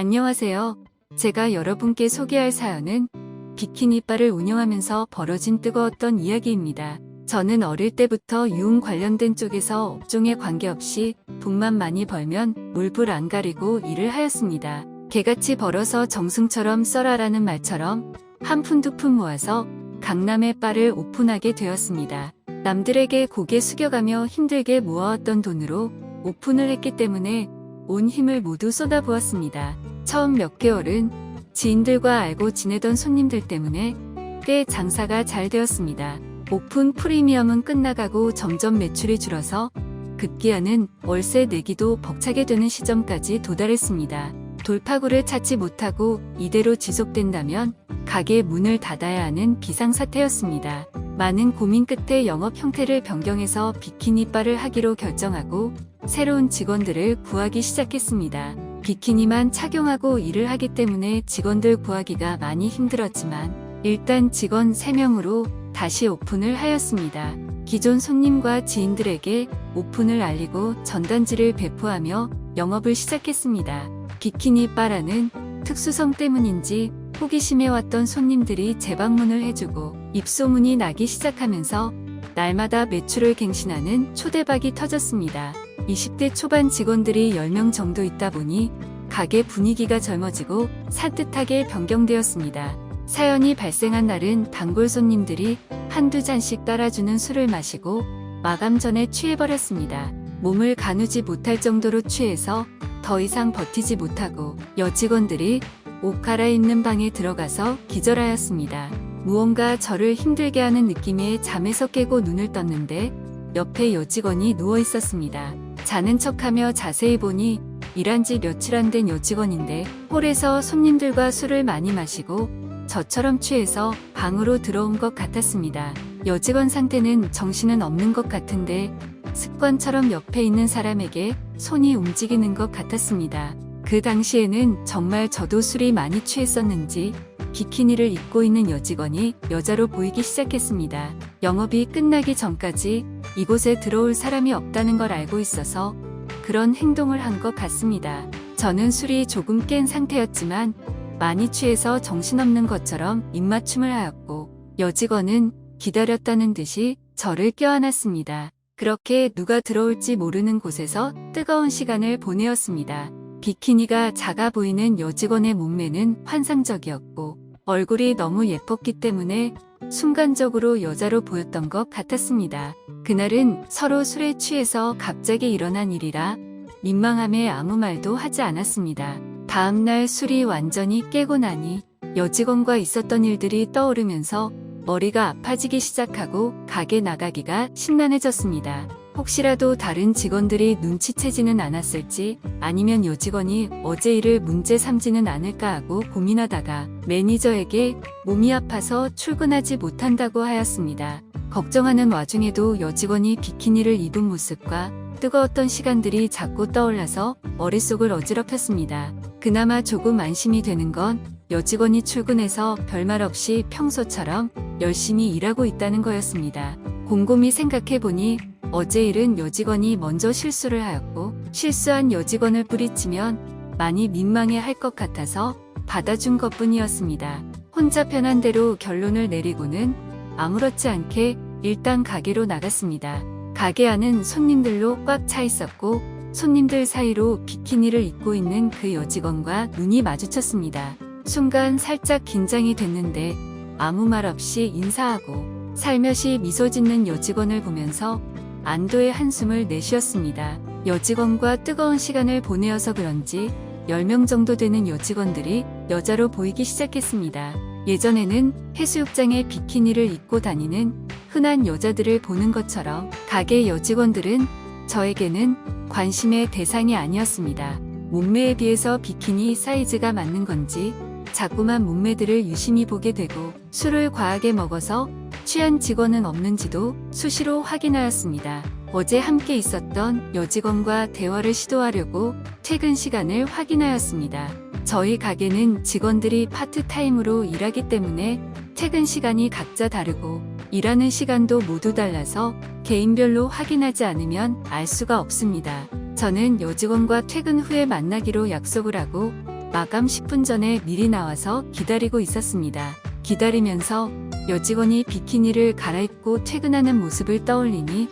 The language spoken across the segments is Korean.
안녕하세요. 제가 여러분께 소개할 사연은 비키니바를 운영하면서 벌어진 뜨거웠던 이야기입니다. 저는 어릴 때부터 유흥 관련된 쪽에서 업종에 관계없이 돈만 많이 벌면 물불 안 가리고 일을 하였습니다. 개같이 벌어서 정승처럼 써라라는 말처럼 한 푼 두 푼 모아서 강남에 바를 오픈하게 되었습니다. 남들에게 고개 숙여가며 힘들게 모아왔던 돈으로 오픈을 했기 때문에 온 힘을 모두 쏟아부었습니다. 처음 몇 개월은 지인들과 알고 지내던 손님들 때문에 꽤 장사가 잘 되었습니다. 오픈 프리미엄은 끝나가고 점점 매출이 줄어서 급기야는 월세 내기도 벅차게 되는 시점까지 도달했습니다. 돌파구를 찾지 못하고 이대로 지속된다면 가게 문을 닫아야 하는 비상사태였습니다. 많은 고민 끝에 영업 형태를 변경해서 비키니바를 하기로 결정하고 새로운 직원들을 구하기 시작했습니다. 비키니만 착용하고 일을 하기 때문에 직원들 구하기가 많이 힘들었지만 일단 직원 3명으로 다시 오픈을 하였습니다. 기존 손님과 지인들에게 오픈을 알리고 전단지를 배포하며 영업을 시작했습니다. 비키니바라는 특수성 때문인지 호기심해왔던 손님들이 재방문을 해주고 입소문이 나기 시작하면서 날마다 매출을 갱신하는 초대박이 터졌습니다. 20대 초반 직원들이 10명 정도 있다 보니 가게 분위기가 젊어지고 산뜻하게 변경되었습니다. 사연이 발생한 날은 단골 손님들이 한두 잔씩 따라주는 술을 마시고 마감 전에 취해버렸습니다. 몸을 가누지 못할 정도로 취해서 더 이상 버티지 못하고 여직원들이 옷 갈아입는 방에 들어가서 기절하였습니다. 무언가 저를 힘들게 하는 느낌에 잠에서 깨고 눈을 떴는데 옆에 여직원이 누워 있었습니다. 자는 척하며 자세히 보니 일한 지 며칠 안 된 여직원인데 홀에서 손님들과 술을 많이 마시고 저처럼 취해서 방으로 들어온 것 같았습니다. 여직원 상태는 정신은 없는 것 같은데 습관처럼 옆에 있는 사람에게 손이 움직이는 것 같았습니다. 그 당시에는 정말 저도 술이 많이 취했었는지 비키니를 입고 있는 여직원이 여자로 보이기 시작했습니다. 영업이 끝나기 전까지 이곳에 들어올 사람이 없다는 걸 알고 있어서 그런 행동을 한 것 같습니다. 저는 술이 조금 깬 상태였지만 많이 취해서 정신없는 것처럼 입맞춤을 하였고 여직원은 기다렸다는 듯이 저를 껴안았습니다. 그렇게 누가 들어올지 모르는 곳에서 뜨거운 시간을 보내었습니다. 비키니가 작아 보이는 여직원의 몸매는 환상적이었고 얼굴이 너무 예뻤기 때문에 순간적으로 여자로 보였던 것 같았습니다. 그날은 서로 술에 취해서 갑자기 일어난 일이라 민망함에 아무 말도 하지 않았습니다. 다음날 술이 완전히 깨고 나니 여직원과 있었던 일들이 떠오르면서 머리가 아파지기 시작하고 가게 나가기가 심란해졌습니다. 혹시라도 다른 직원들이 눈치채지는 않았을지 아니면 여직원이 어제 일을 문제 삼지는 않을까 하고 고민하다가 매니저에게 몸이 아파서 출근하지 못한다고 하였습니다. 걱정하는 와중에도 여직원이 비키니를 입은 모습과 뜨거웠던 시간들이 자꾸 떠올라서 머릿속을 어지럽혔습니다. 그나마 조금 안심이 되는 건 여직원이 출근해서 별말 없이 평소처럼 열심히 일하고 있다는 거였습니다. 곰곰이 생각해보니 어제 일은 여직원이 먼저 실수를 하였고 실수한 여직원을 뿌리치면 많이 민망해 할 것 같아서 받아준 것뿐이었습니다. 혼자 편한 대로 결론을 내리고는 아무렇지 않게 일단 가게로 나갔습니다. 가게 안은 손님들로 꽉 차 있었고 손님들 사이로 비키니를 입고 있는 그 여직원과 눈이 마주쳤습니다. 순간 살짝 긴장이 됐는데 아무 말 없이 인사하고 살며시 미소 짓는 여직원을 보면서 안도의 한숨을 내쉬었습니다. 여직원과 뜨거운 시간을 보내어서 그런지 10명 정도 되는 여직원들이 여자로 보이기 시작했습니다. 예전에는 해수욕장에 비키니를 입고 다니는 흔한 여자들을 보는 것처럼 가게 여직원들은 저에게는 관심의 대상이 아니었습니다. 몸매에 비해서 비키니 사이즈가 맞는 건지 자꾸만 몸매들을 유심히 보게 되고 술을 과하게 먹어서 취한 직원은 없는지도 수시로 확인하였습니다. 어제 함께 있었던 여직원과 대화를 시도하려고 퇴근 시간을 확인하였습니다. 저희 가게는 직원들이 파트타임으로 일하기 때문에 퇴근 시간이 각자 다르고 일하는 시간도 모두 달라서 개인별로 확인하지 않으면 알 수가 없습니다. 저는 여직원과 퇴근 후에 만나기로 약속을 하고 마감 10분 전에 미리 나와서 기다리고 있었습니다. 기다리면서 여직원이 비키니를 갈아입고 퇴근하는 모습을 떠올리니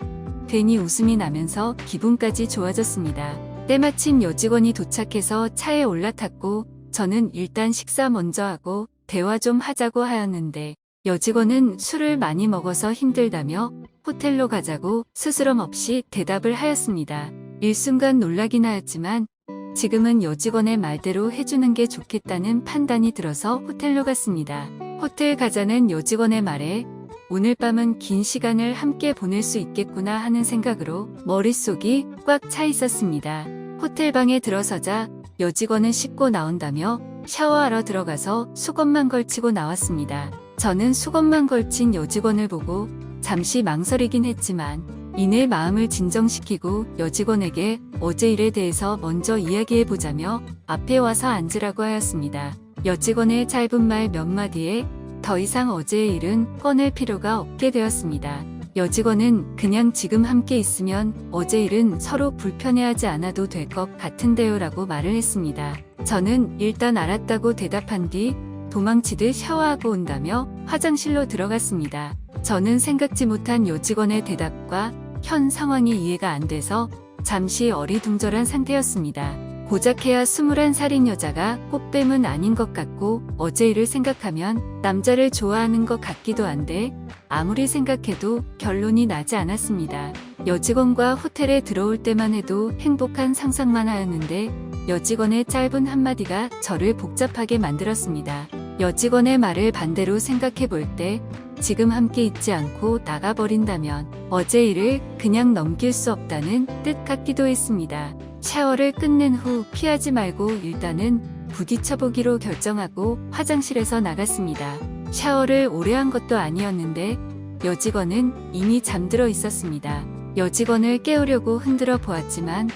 괜히 웃음이 나면서 기분까지 좋아졌습니다. 때마침 여직원이 도착해서 차에 올라탔고 저는 일단 식사 먼저 하고 대화 좀 하자고 하였는데 여직원은 술을 많이 먹어서 힘들다며 호텔로 가자고 스스럼 없이 대답을 하였습니다. 일순간 놀라긴 하였지만 지금은 여직원의 말대로 해주는 게 좋겠다는 판단이 들어서 호텔로 갔습니다. 호텔 가자는 여직원의 말에 오늘 밤은 긴 시간을 함께 보낼 수 있겠구나 하는 생각으로 머릿속이 꽉 차 있었습니다. 호텔 방에 들어서자 여직원은 씻고 나온다며 샤워하러 들어가서 수건만 걸치고 나왔습니다. 저는 수건만 걸친 여직원을 보고 잠시 망설이긴 했지만 이내 마음을 진정시키고 여직원에게 어제 일에 대해서 먼저 이야기해보자며 앞에 와서 앉으라고 하였습니다. 여직원의 짧은 말 몇 마디에 더 이상 어제의 일은 꺼낼 필요가 없게 되었습니다. 여직원은 그냥 지금 함께 있으면 어제 일은 서로 불편해하지 않아도 될 것 같은데요 라고 말을 했습니다. 저는 일단 알았다고 대답한 뒤 도망치듯 샤워하고 온다며 화장실로 들어갔습니다. 저는 생각지 못한 여직원의 대답과 현 상황이 이해가 안 돼서 잠시 어리둥절한 상태였습니다. 고작해야 21살인 여자가 꽃뱀은 아닌 것 같고 어제 일을 생각하면 남자를 좋아하는 것 같기도 한데 아무리 생각해도 결론이 나지 않았습니다. 여직원과 호텔에 들어올 때만 해도 행복한 상상만 하였는데 여직원의 짧은 한마디가 저를 복잡하게 만들었습니다. 여직원의 말을 반대로 생각해 볼 때 지금 함께 있지 않고 나가버린다면 어제 일을 그냥 넘길 수 없다는 뜻 같기도 했습니다. 샤워를 끝낸 후 피하지 말고 일단은 부딪혀보기로 결정하고 화장실에서 나갔습니다. 샤워를 오래 한 것도 아니었는데 여직원은 이미 잠들어 있었습니다. 여직원을 깨우려고 흔들어 보았지만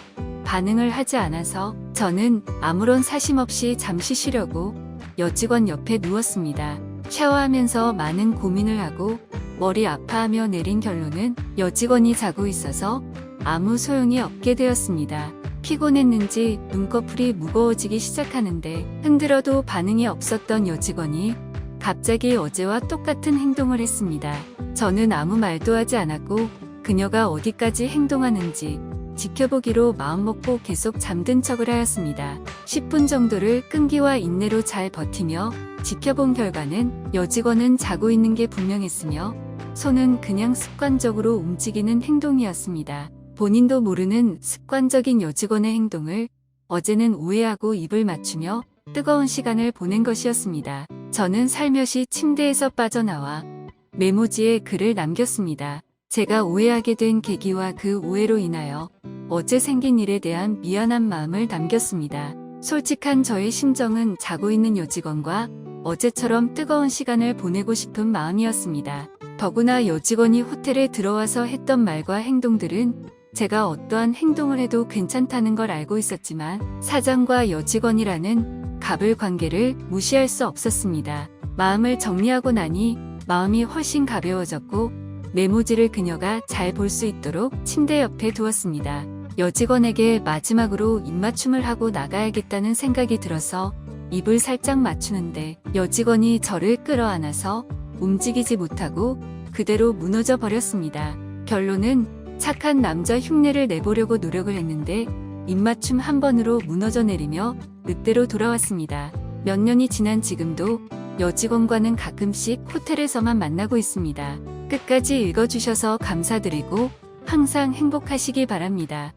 반응을 하지 않아서 저는 아무런 사심 없이 잠시 쉬려고 여직원 옆에 누웠습니다. 샤워하면서 많은 고민을 하고 머리 아파하며 내린 결론은 여직원이 자고 있어서 아무 소용이 없게 되었습니다. 피곤했는지 눈꺼풀이 무거워지기 시작하는데 흔들어도 반응이 없었던 여직원이 갑자기 어제와 똑같은 행동을 했습니다. 저는 아무 말도 하지 않았고 그녀가 어디까지 행동하는지 지켜보기로 마음먹고 계속 잠든 척을 하였습니다. 10분 정도를 끈기와 인내로 잘 버티며 지켜본 결과는 여직원은 자고 있는 게 분명했으며 손은 그냥 습관적으로 움직이는 행동이었습니다. 본인도 모르는 습관적인 여직원의 행동을 어제는 오해하고 입을 맞추며 뜨거운 시간을 보낸 것이었습니다. 저는 살며시 침대에서 빠져나와 메모지에 글을 남겼습니다. 제가 오해하게 된 계기와 그 오해로 인하여 어제 생긴 일에 대한 미안한 마음을 남겼습니다. 솔직한 저의 심정은 자고 있는 여직원과 어제처럼 뜨거운 시간을 보내고 싶은 마음이었습니다. 더구나 여직원이 호텔에 들어와서 했던 말과 행동들은 제가 어떠한 행동을 해도 괜찮다는 걸 알고 있었지만 사장과 여직원이라는 갑을 관계를 무시할 수 없었습니다. 마음을 정리하고 나니 마음이 훨씬 가벼워졌고 메모지를 그녀가 잘 볼 수 있도록 침대 옆에 두었습니다. 여직원에게 마지막으로 입맞춤을 하고 나가야겠다는 생각이 들어서 입을 살짝 맞추는데 여직원이 저를 끌어안아서 움직이지 못하고 그대로 무너져 버렸습니다. 결론은 착한 남자 흉내를 내보려고 노력을 했는데 입맞춤 한 번으로 무너져 내리며 늑대로 돌아왔습니다. 몇 년이 지난 지금도 여직원과는 가끔씩 호텔에서만 만나고 있습니다. 끝까지 읽어주셔서 감사드리고 항상 행복하시기 바랍니다.